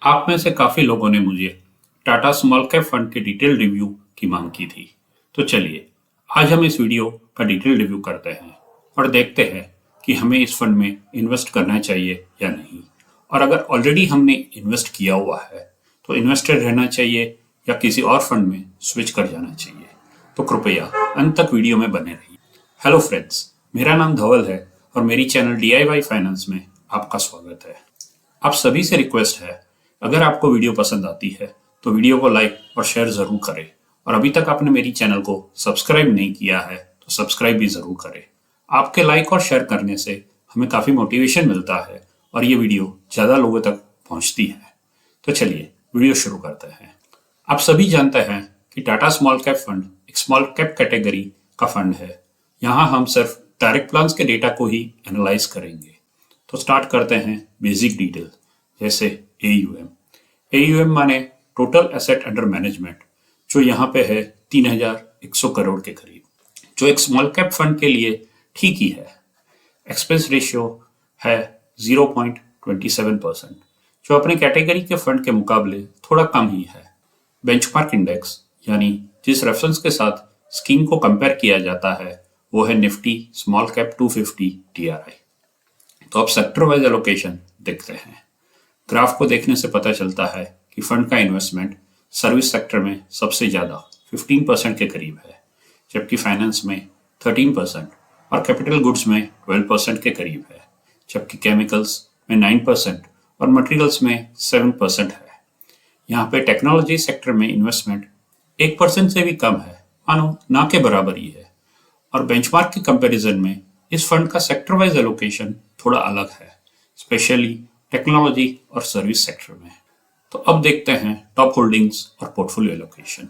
आप में से काफ़ी लोगों ने मुझे टाटा स्मॉल कैप फंड के डिटेल रिव्यू की मांग की थी। तो चलिए, आज हम इस वीडियो का डिटेल रिव्यू करते हैं और देखते हैं कि हमें इस फंड में इन्वेस्ट करना चाहिए या नहीं। और अगर ऑलरेडी हमने इन्वेस्ट किया हुआ है तो इन्वेस्टेड रहना चाहिए या किसी और फंड में स्विच कर जाना चाहिए। तो कृपया अंत तक वीडियो में बने रहिए। हेलो फ्रेंड्स, मेरा नाम धवल है और मेरी चैनल DIY फाइनेंस में आपका स्वागत है। आप सभी से रिक्वेस्ट है, अगर आपको वीडियो पसंद आती है तो वीडियो को लाइक और शेयर ज़रूर करें और अभी तक आपने मेरी चैनल को सब्सक्राइब नहीं किया है तो सब्सक्राइब भी ज़रूर करें। आपके लाइक और शेयर करने से हमें काफ़ी मोटिवेशन मिलता है और ये वीडियो ज़्यादा लोगों तक पहुंचती है। तो चलिए वीडियो शुरू करते हैं। आप सभी जानते हैं कि टाटा स्मॉल कैप फंड एक स्मॉल कैप कैटेगरी का फंड है। यहाँ हम सिर्फ डायरेक्ट प्लान्स के डेटा को ही एनालाइज करेंगे। तो स्टार्ट करते हैं बेसिक डिटेल, जैसे AUM। AUM माने टोटल एसेट अंडर मैनेजमेंट, जो यहाँ पे है 3100 करोड़ के करीब, जो एक स्मॉल कैप फंड के लिए ठीक ही है। एक्सपेंस रेशियो है 0.27%, जो अपने कैटेगरी के फंड के मुकाबले थोड़ा कम ही है। बेंचमार्क इंडेक्स यानी जिस रेफरेंस के साथ स्कीम को कंपेयर किया जाता है वो है निफ्टी स्मॉल कैप 250 TRI। तो अब सेक्टर वाइज एलोकेशन देखते हैं। ग्राफ को देखने से पता चलता है कि फंड का इन्वेस्टमेंट सर्विस सेक्टर में सबसे ज़्यादा 15% के करीब है, जबकि फाइनेंस में 13% और कैपिटल गुड्स में 12% के करीब है, जबकि केमिकल्स में 9% और मटेरियल्स में 7% है। यहाँ पे टेक्नोलॉजी सेक्टर में इन्वेस्टमेंट 1% से भी कम है, मानो ना के बराबर ही है। और बेंचमार्क के कंपैरिजन में इस फंड का सेक्टर वाइज एलोकेशन थोड़ा अलग है, स्पेशली टेक्नोलॉजी और सर्विस सेक्टर में। तो अब देखते हैं टॉप होल्डिंग्स और portfolio allocation.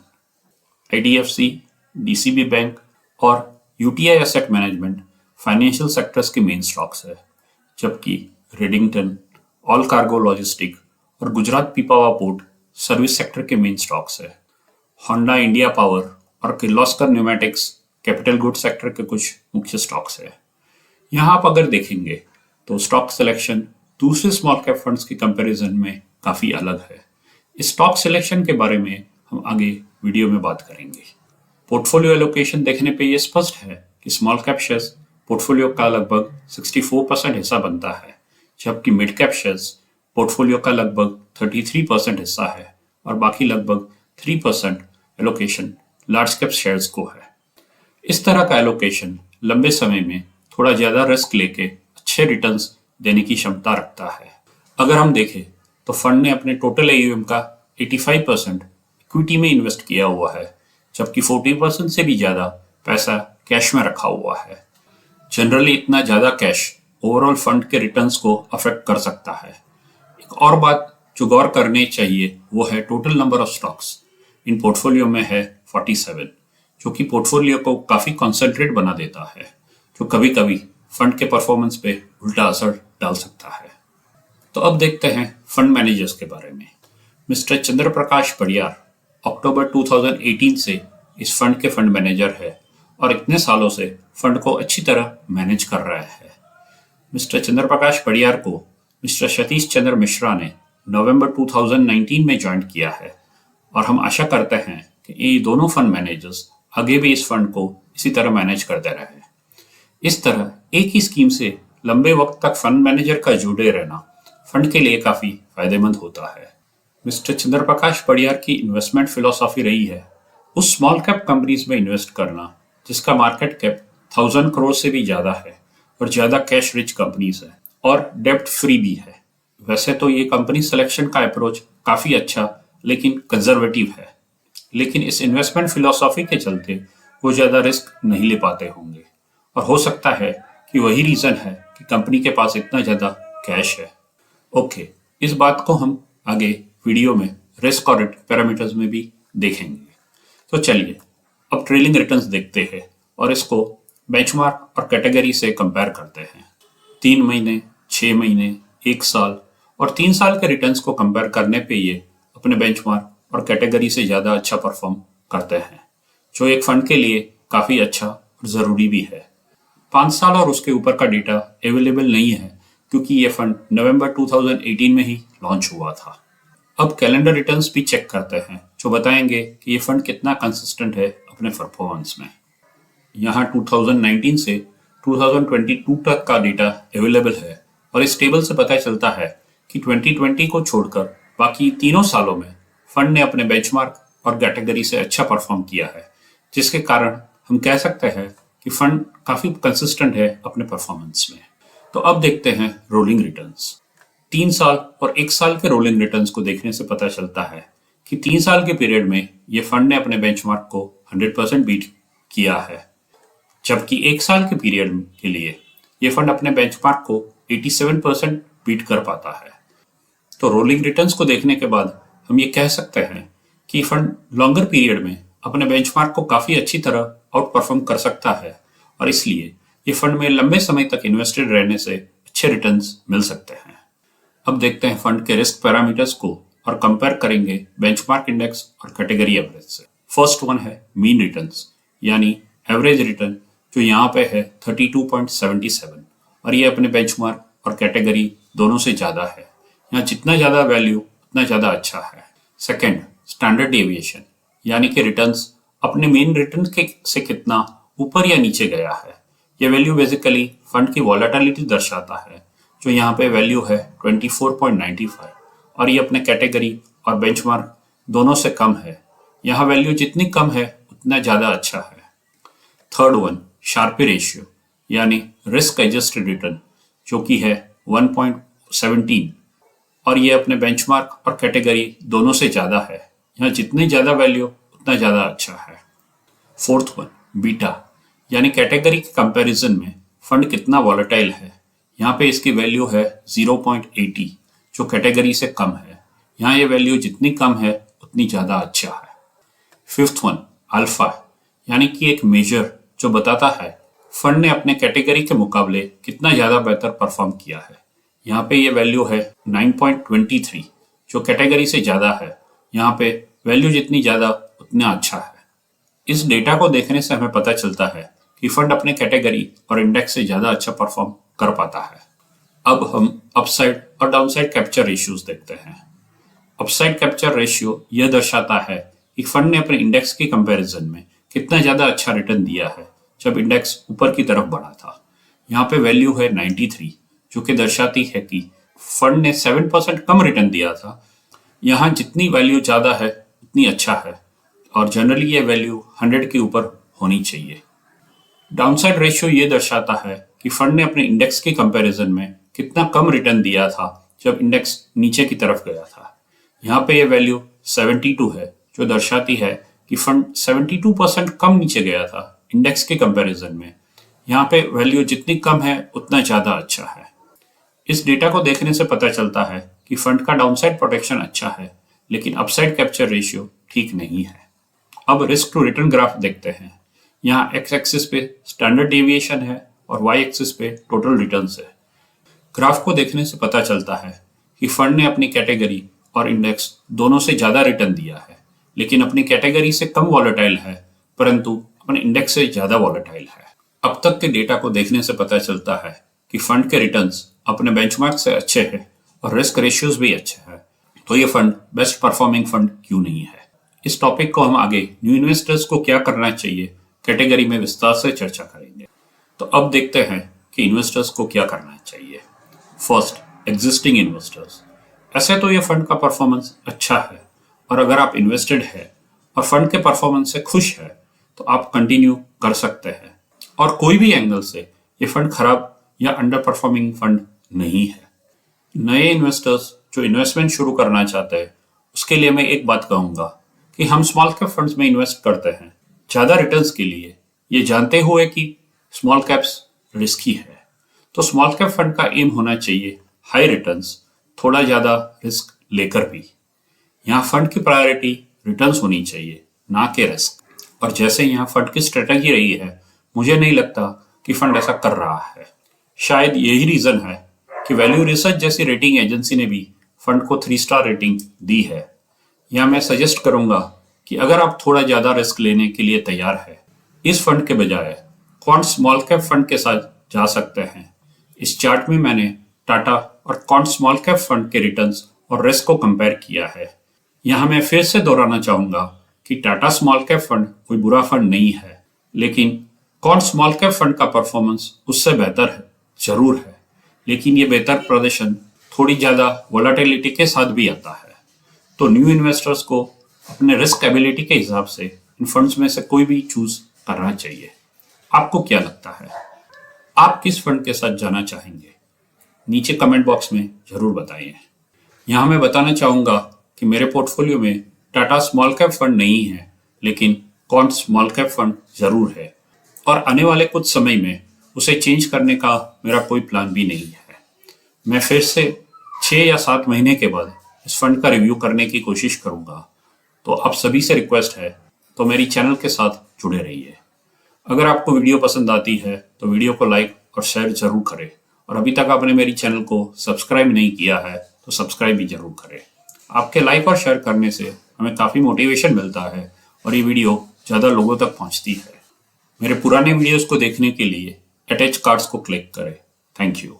IDFC, DCB bank और UTI asset management financial sectors के मेन स्टॉक्स है, जबकि रेडिंगटन, ऑल कार्गो लॉजिस्टिक और Gujarat Pipavav port service sector के मेन स्टॉक्स है। होंडा इंडिया पावर और Kirloskar pneumatics capital good sector के कुछ मुख्य स्टॉक्स है। यहाँ आप अगर देखेंगे तो स्टॉक सिलेक्शन दूसरे स्मॉल कैप फंड्स के कंपैरिजन में काफ़ी अलग है। इस स्टॉक सिलेक्शन के बारे में हम आगे वीडियो में बात करेंगे। पोर्टफोलियो एलोकेशन देखने पे ये स्पष्ट है कि स्मॉल कैप शेयर्स पोर्टफोलियो का लगभग 64% हिस्सा बनता है, जबकि मिड कैप शेयर्स पोर्टफोलियो का लगभग 33% हिस्सा है और बाकी लगभग 3% एलोकेशन लार्ज कैप शेयर्स को है। इस तरह का एलोकेशन लंबे समय में थोड़ा ज़्यादा रिस्क लेके अच्छे रिटर्न्स देने की क्षमता रखता है। अगर हम देखें तो फंड ने अपने टोटल AUM का 85% इक्विटी में इन्वेस्ट किया हुआ है, जबकि 40% से भी ज़्यादा पैसा कैश में रखा हुआ है। जनरली इतना ज़्यादा कैश ओवरऑल फंड के रिटर्न्स को अफेक्ट कर सकता है। एक और बात जो गौर करनी चाहिए वो है total number of stocks in portfolio में है 47, जो कि पोर्टफोलियो को काफ़ी कॉन्सेंट्रेट बना देता है, जो कभी कभी फंड के परफॉर्मेंस पे उल्टा असर डाल सकता है। तो अब देखते हैं फंड मैनेजर्स के बारे में। मिस्टर चंद्र प्रकाश पडियार अक्टूबर 2018 से इस फंड के फंड मैनेजर है और इतने सालों से फंड को अच्छी तरह मैनेज कर रहा है। मिस्टर चंद्र प्रकाश पडियार को मिस्टर सतीश चंद्र मिश्रा ने नवंबर 2019 में ज्वाइन किया है और हम आशा करते हैं कि ये दोनों फंड मैनेजर्स आगे भी इस फंड को इसी तरह मैनेज करते रहे। इस तरह एक ही स्कीम से लंबे वक्त तक फंड मैनेजर का जुड़े रहना फंड के लिए काफ़ी फायदेमंद होता है। मिस्टर चंद्र प्रकाश पडियार की इन्वेस्टमेंट फिलॉसफी रही है उस स्मॉल कैप कंपनीज में इन्वेस्ट करना जिसका मार्केट कैप 1000 करोड़ से भी ज़्यादा है और ज़्यादा कैश रिच कंपनीज है और डेब्ट फ्री भी है। वैसे तो ये कंपनी सिलेक्शन का अप्रोच काफ़ी अच्छा लेकिन कंजर्वेटिव है, लेकिन इस इन्वेस्टमेंट फिलॉसफी के चलते वो ज़्यादा रिस्क नहीं ले पाते होंगे और हो सकता है कि वही रीज़न है कि कंपनी के पास इतना ज़्यादा कैश है। ओके, इस बात को हम आगे वीडियो में रिस्क और पैरामीटर्स में भी देखेंगे। तो चलिए अब ट्रेलिंग रिटर्न्स देखते हैं और इसको बेंचमार्क और कैटेगरी से कंपेयर करते हैं। 3 महीने, 6 महीने, 1 साल और 3 साल के रिटर्न्स को कंपेयर करने पे ये अपने बेंचमार्क और कैटेगरी से ज़्यादा अच्छा परफॉर्म करते हैं, जो एक फंड के लिए काफ़ी अच्छा और ज़रूरी भी है। 5 साल और उसके ऊपर का डेटा अवेलेबल नहीं है क्योंकि ये फंड नवंबर 2018 में ही लॉन्च हुआ था। अब कैलेंडर रिटर्न्स भी चेक करते हैं जो बताएंगे कि ये फंड कितना कंसिस्टेंट है अपने परफॉर्मेंस में। यहाँ 2019 से 2022 तक का डेटा अवेलेबल है और इस टेबल से पता चलता है कि 2020 को छोड़कर बाकी तीनों सालों में फंड ने अपने बेंचमार्क और कैटेगरी से अच्छा परफॉर्म किया है, जिसके कारण हम कह सकते हैं कि फंड काफी कंसिस्टेंट है अपने परफॉर्मेंस में। तो अब देखते हैं रोलिंग रिटर्न्स। 3 साल और 1 साल के रोलिंग रिटर्न्स को देखने से पता चलता है कि 3 साल के पीरियड में ये फंड ने अपने बेंचमार्क को 100% बीट किया है, जबकि 1 साल के पीरियड के लिए ये फंड अपने बेंचमार्क को 87% बीट कर पाता है। तो रोलिंग रिटर्न्स को देखने के बाद हम ये कह सकते हैं कि फंड लॉन्गर पीरियड में अपने बेंचमार्क को काफी अच्छी तरह आउट परफॉर्म कर सकता है और इसलिए ये फंड में लंबे समय तक इन्वेस्टेड रहने से अच्छे रिटर्न्स मिल सकते हैं। अब देखते हैं फंड के रिस्क पैरामीटर्स को और कंपेयर करेंगे बेंचमार्क इंडेक्स और कैटेगरी एवरेज से। फर्स्ट वन है मीन रिटर्न्स यानी एवरेज रिटर्न, जो यहाँ पे है 32.77 और ये अपने बेंचमार्क और कैटेगरी दोनों से ज्यादा है। यहाँ जितना ज्यादा वैल्यू उतना ज्यादा अच्छा है। सेकेंड, स्टैंडर्ड डेविएशन यानी कि रिटर्न्स अपने मेन रिटर्न के से कितना ऊपर या नीचे गया है। यह वैल्यू बेसिकली फंड की वॉलेटिलिटी दर्शाता है, जो यहाँ पे वैल्यू है 24.95 और ये अपने कैटेगरी और बेंचमार्क दोनों से कम है। यहाँ वैल्यू जितनी कम है उतना ज्यादा अच्छा है। थर्ड वन, शार्पी रेशियो यानी रिस्क एडजस्टेड रिटर्न, जो कि है 1.17 और ये अपने बेंचमार्क और कैटेगरी दोनों से ज्यादा है। यहाँ जितनी ज्यादा वैल्यू उतना ज्यादा अच्छा है। फोर्थ वन, बीटा यानी कैटेगरी के कंपैरिजन में फंड कितना वॉलेटाइल है। यहाँ पे इसकी वैल्यू है 0.80, जो कैटेगरी से कम है। यहाँ ये वैल्यू जितनी कम है उतनी ज्यादा अच्छा है। फिफ्थ वन, अल्फा यानी कि एक मेजर जो बताता है फंड ने अपने कैटेगरी के मुकाबले कितना ज्यादा बेहतर परफॉर्म किया है। यहाँ पे ये वैल्यू है 9.23, जो कैटेगरी से ज्यादा है। यहाँ पे वैल्यू जितनी ज्यादा उतना अच्छा है। इस डेटा को देखने से हमें पता चलता है कि फंड अपने कैटेगरी और इंडेक्स से ज्यादा अच्छा परफॉर्म कर पाता है। अब हम अपसाइड और डाउनसाइड कैप्चर रेशियोज देखते हैं। अपसाइड कैप्चर रेशियो यह दर्शाता है कि फंड ने अपने इंडेक्स के कंपैरिजन में कितना ज्यादा अच्छा रिटर्न दिया है जब इंडेक्स ऊपर की तरफ बढ़ा था। यहाँ पे वैल्यू है 93, जो कि दर्शाती है कि फंड ने 7% कम रिटर्न दिया था। यहाँ जितनी वैल्यू ज्यादा है उतनी अच्छा है और जनरली ये वैल्यू 100 के ऊपर होनी चाहिए। डाउनसाइड रेशियो ये दर्शाता है कि फंड ने अपने इंडेक्स के कंपैरिजन में कितना कम रिटर्न दिया था जब इंडेक्स नीचे की तरफ गया था। यहाँ पे ये वैल्यू 72 है, जो दर्शाती है कि फंड 72% कम नीचे गया था इंडेक्स के कंपैरिजन में। यहाँ पे वैल्यू जितनी कम है उतना ज्यादा अच्छा है। इस डेटा को देखने से पता चलता है कि फंड का डाउनसाइड प्रोटेक्शन अच्छा है, लेकिन अपसाइड कैप्चर रेशियो ठीक नहीं है। अब रिस्क टू रिटर्न ग्राफ देखते हैं। यहाँ एक्स एक्सिस पे स्टैंडर्ड डेविएशन है और वाई एक्सिस पे टोटल रिटर्न्स है। ग्राफ को देखने से पता चलता है कि फंड ने अपनी कैटेगरी और इंडेक्स दोनों से ज्यादा रिटर्न दिया है, लेकिन अपनी कैटेगरी से कम वॉलेटाइल है, परंतु अपने इंडेक्स से ज्यादा वॉलेटाइल है। अब तक के डेटा को देखने से पता चलता है कि फंड के रिटर्न्स अपने बेंचमार्क से अच्छे हैं और रिस्क रेशियोज भी अच्छे हैं, तो ये फंड बेस्ट परफॉर्मिंग फंड क्यों नहीं है। इस टॉपिक को हम आगे न्यू इन्वेस्टर्स को क्या करना चाहिए कैटेगरी में विस्तार से चर्चा करेंगे। तो अब देखते हैं कि इन्वेस्टर्स को क्या करना चाहिए। First, existing investors. ऐसे तो ये फंड का परफॉर्मेंस अच्छा है और अगर आप इन्वेस्टेड है और फंड के परफॉर्मेंस से खुश है तो आप कंटिन्यू कर सकते हैं और कोई भी एंगल से ये फंड खराब या अंडर परफॉर्मिंग फंड नहीं है। नए इन्वेस्टर्स जो इन्वेस्टमेंट शुरू करना चाहते हैं उसके लिए मैं एक बात कहूंगा कि हम स्मॉल कैप फंड्स में इन्वेस्ट करते हैं ज्यादा रिटर्न्स के लिए, ये जानते हुए कि स्मॉल कैप्स रिस्की है। तो स्मॉल कैप फंड का एम होना चाहिए हाई रिटर्न्स, थोड़ा ज्यादा रिस्क लेकर भी। यहाँ फंड की प्रायोरिटी रिटर्न्स होनी चाहिए, ना कि रिस्क। और जैसे यहाँ फंड की स्ट्रेटजी रही है, मुझे नहीं लगता कि फंड ऐसा कर रहा है। शायद यही रीजन है कि वैल्यू रिसर्च जैसी रेटिंग एजेंसी ने भी फंड को 3 स्टार रेटिंग दी है। यहाँ मैं सजेस्ट करूंगा कि अगर आप थोड़ा ज्यादा रिस्क लेने के लिए तैयार है, इस फंड के बजाय क्वांट स्मॉल कैप फंड के साथ जा सकते हैं। इस चार्ट में मैंने टाटा और क्वांट स्मॉल कैप फंड के रिटर्न्स और रिस्क को कंपेयर किया है। यहाँ मैं फिर से दोहराना चाहूंगा कि टाटा स्मॉल कैप फंड कोई बुरा फंड नहीं है, लेकिन कौन स्मॉल कैप फंड का परफॉर्मेंस उससे बेहतर है? जरूर है, लेकिन ये बेहतर प्रदर्शन थोड़ी ज्यादा वोलेटिलिटी के साथ भी आता है। तो न्यू इन्वेस्टर्स को अपने रिस्क एबिलिटी के हिसाब से इन फंड्स में से कोई भी चूज करना चाहिए। आपको क्या लगता है? आप किस फंड के साथ जाना चाहेंगे? नीचे कमेंट बॉक्स में जरूर बताइए। यहाँ मैं बताना चाहूंगा कि मेरे पोर्टफोलियो में टाटा स्मॉल कैप फंड नहीं है, लेकिन कौन स्मॉल कैप फंड जरूर है, और आने वाले कुछ समय में उसे चेंज करने का मेरा कोई प्लान भी नहीं है। मैं फिर से 6 या 7 महीने के बाद इस फंड का रिव्यू करने की कोशिश करूंगा। तो आप सभी से रिक्वेस्ट है, तो मेरी चैनल के साथ जुड़े रहिए। अगर आपको वीडियो पसंद आती है तो वीडियो को लाइक और शेयर जरूर करें, और अभी तक आपने मेरी चैनल को सब्सक्राइब नहीं किया है तो सब्सक्राइब भी जरूर करें। आपके लाइक और शेयर करने से हमें काफ़ी मोटिवेशन मिलता है और ये वीडियो ज़्यादा लोगों तक पहुंचती है। मेरे पुराने वीडियोस को देखने के लिए अटैच कार्ड्स को क्लिक करें। Thank you.